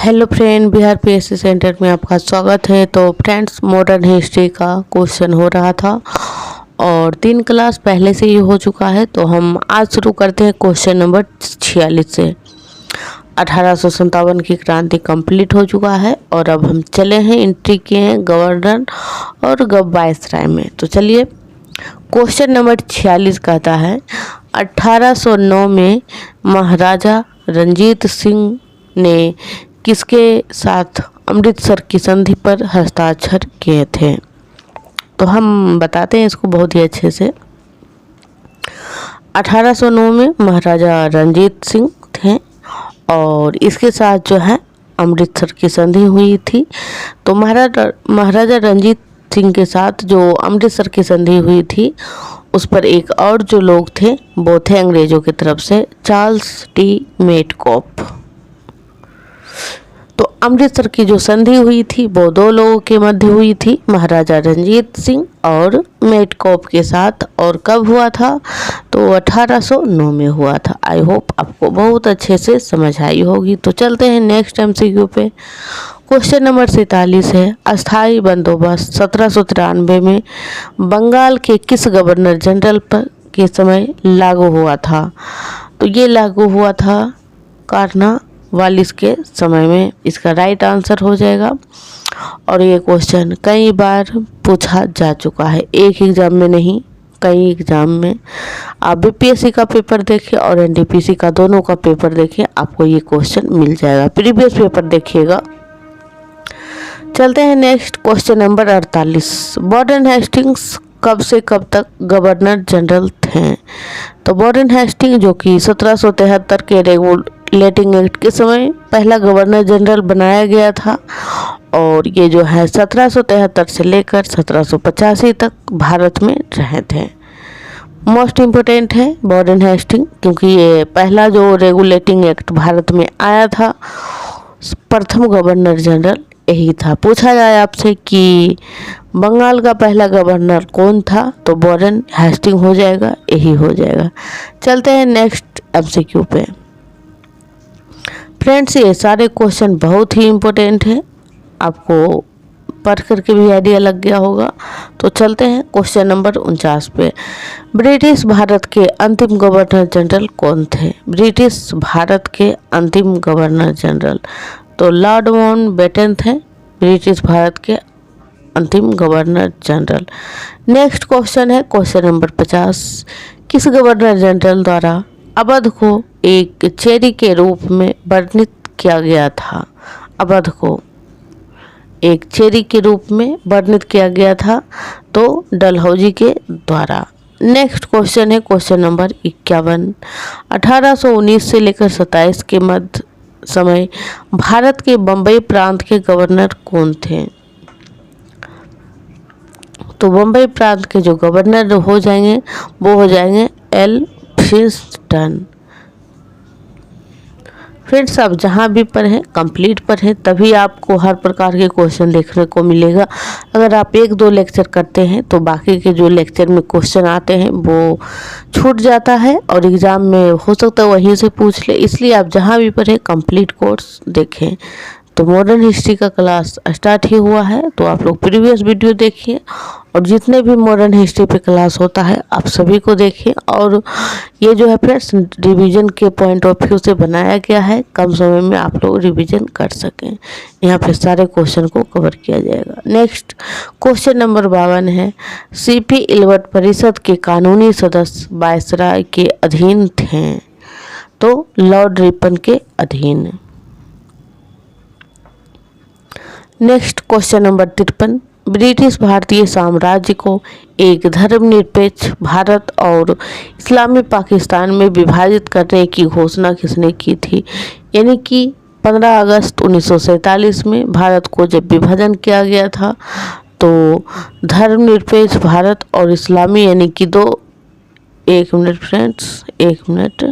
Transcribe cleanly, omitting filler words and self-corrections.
Hello friend, Bihar PSC centre में आपका स्वागत है। तो फ्रेंड्स, मॉडर्न हिस्ट्री का क्वेश्चन हो रहा था और 3 क्लास पहले से ही हो चुका है। तो हम आज शुरू करते हैं क्वेश्चन नंबर 46 से। 1857 की क्रांति कंप्लीट हो चुका है और अब हम चले हैं, एंट्री किए हैं गवर्नर और वायसराय में। तो चलिए, क्वेश्चन नंबर 46 कहता है 1809 में महाराजा रंजीत सिंह ने किसके साथ अमृतसर की संधि पर हस्ताक्षर किए थे। तो हम बताते हैं इसको बहुत ही अच्छे से। 1809 में महाराजा रंजीत सिंह थे और इसके साथ जो है अमृतसर की संधि हुई थी। तो महाराजा रंजीत सिंह के साथ जो अमृतसर की संधि हुई थी, उस पर एक और जो लोग थे वो थे अंग्रेजों की तरफ से चार्ल्स टी मेटकॉफ। तो अमृतसर की जो संधि हुई थी वो 2 लोगों के मध्य हुई थी, महाराजा रंजीत सिंह और मेटकॉफ के साथ। और कब हुआ था? तो 1809 में हुआ था। आई होप आपको बहुत अच्छे से समझ आई होगी। तो चलते हैं नेक्स्ट MCQ पे। क्वेश्चन नंबर 47 है, अस्थाई बंदोबस्त 1793 में बंगाल के किस गवर्नर जनरल पर के समय लागू हुआ था? तो ये लागू हुआ था कॉर्नवालिस के समय में। इसका राइट आंसर हो जाएगा। और ये क्वेश्चन कई बार पूछा जा चुका है, एक एग्जाम में नहीं, कई एग्जाम में। आप BPSC का पेपर देखिए और NTPC का, दोनों का पेपर देखिए, आपको ये क्वेश्चन मिल जाएगा। प्रीवियस पेपर देखिएगा। चलते हैं next, question number 48। Warren Hastings कब से कब तक गवर्नर जनरल थे? तो वारेन हेस्टिंग जो कि 1773 के रेगुलेटिंग एक्ट के समय पहला गवर्नर जनरल बनाया गया था और ये जो है 1773 से लेकर 1785 तक भारत में रहे थे। मोस्ट इम्पोर्टेंट है वारेन हेस्टिंग, क्योंकि ये पहला जो रेगुलेटिंग एक्ट भारत में आया था, प्रथम गवर्नर जनरल यही था। पूछा जाए आपसे कि बंगाल का पहला गवर्नर कौन था, तो वारेन हेस्टिंग हो जाएगा, यही हो जाएगा। चलते हैं नेक्स्ट MCQ पे। फ्रेंड्स, ये सारे क्वेश्चन बहुत ही इम्पोर्टेंट है, आपको पढ़ करके भी आइडिया लग गया होगा। तो चलते हैं क्वेश्चन नंबर 49 पे। ब्रिटिश भारत के अंतिम गवर्नर जनरल कौन थे? ब्रिटिश भारत के अंतिम गवर्नर जनरल तो लॉर्ड माउंटबेटन थे, ब्रिटिश भारत के अंतिम गवर्नर जनरल। नेक्स्ट क्वेश्चन है क्वेश्चन नंबर 50। किस गवर्नर जनरल द्वारा अवध को एक चेरी के रूप में वर्णित किया गया था? अवध को एक चेरी के रूप में वर्णित किया गया था, तो डलहौजी के द्वारा। नेक्स्ट क्वेश्चन है क्वेश्चन नंबर 51। 1819 से लेकर 27 के मध्य समय भारत के बम्बई प्रांत के गवर्नर कौन थे? तो बम्बई प्रांत के जो गवर्नर हो जाएंगे वो हो जाएंगे एल्फिंस्टन। फ्रेंड्स, आप जहाँ भी पढ़ें कंप्लीट पढ़ें, तभी आपको हर प्रकार के क्वेश्चन देखने को मिलेगा। अगर आप 1-2 लेक्चर करते हैं तो बाकी के जो लेक्चर में क्वेश्चन आते हैं वो छूट जाता है और एग्ज़ाम में हो सकता है वहीं से पूछ ले। इसलिए आप जहाँ भी पढ़ें कंप्लीट कोर्स देखें। तो मॉडर्न हिस्ट्री का क्लास स्टार्ट ही हुआ है, तो आप लोग प्रीवियस वीडियो देखिए और जितने भी मॉडर्न हिस्ट्री पे क्लास होता है आप सभी को देखिए। और ये जो है फ्रेंड्स रिवीजन के पॉइंट ऑफ व्यू से बनाया गया है, कम समय में आप लोग रिवीजन कर सकें। यहाँ पे सारे क्वेश्चन को कवर किया जाएगा। नेक्स्ट क्वेश्चन नंबर 52 है, CP इल्बर्ट परिषद के कानूनी सदस्य वायसराय के अधीन थे? तो लॉर्ड रिपन के अधीन। Next question number 53। ब्रिटिश भारतीय साम्राज्य को एक धर्मनिरपेक्ष भारत और इस्लामी पाकिस्तान में विभाजित करने की घोषणा किसने की थी? यानी कि 15 अगस्त 1947 में भारत को जब विभाजन किया गया था, तो धर्मनिरपेक्ष भारत और इस्लामी यानी कि 2, 1 मिनट फ्रेंड्स, 1 मिनट,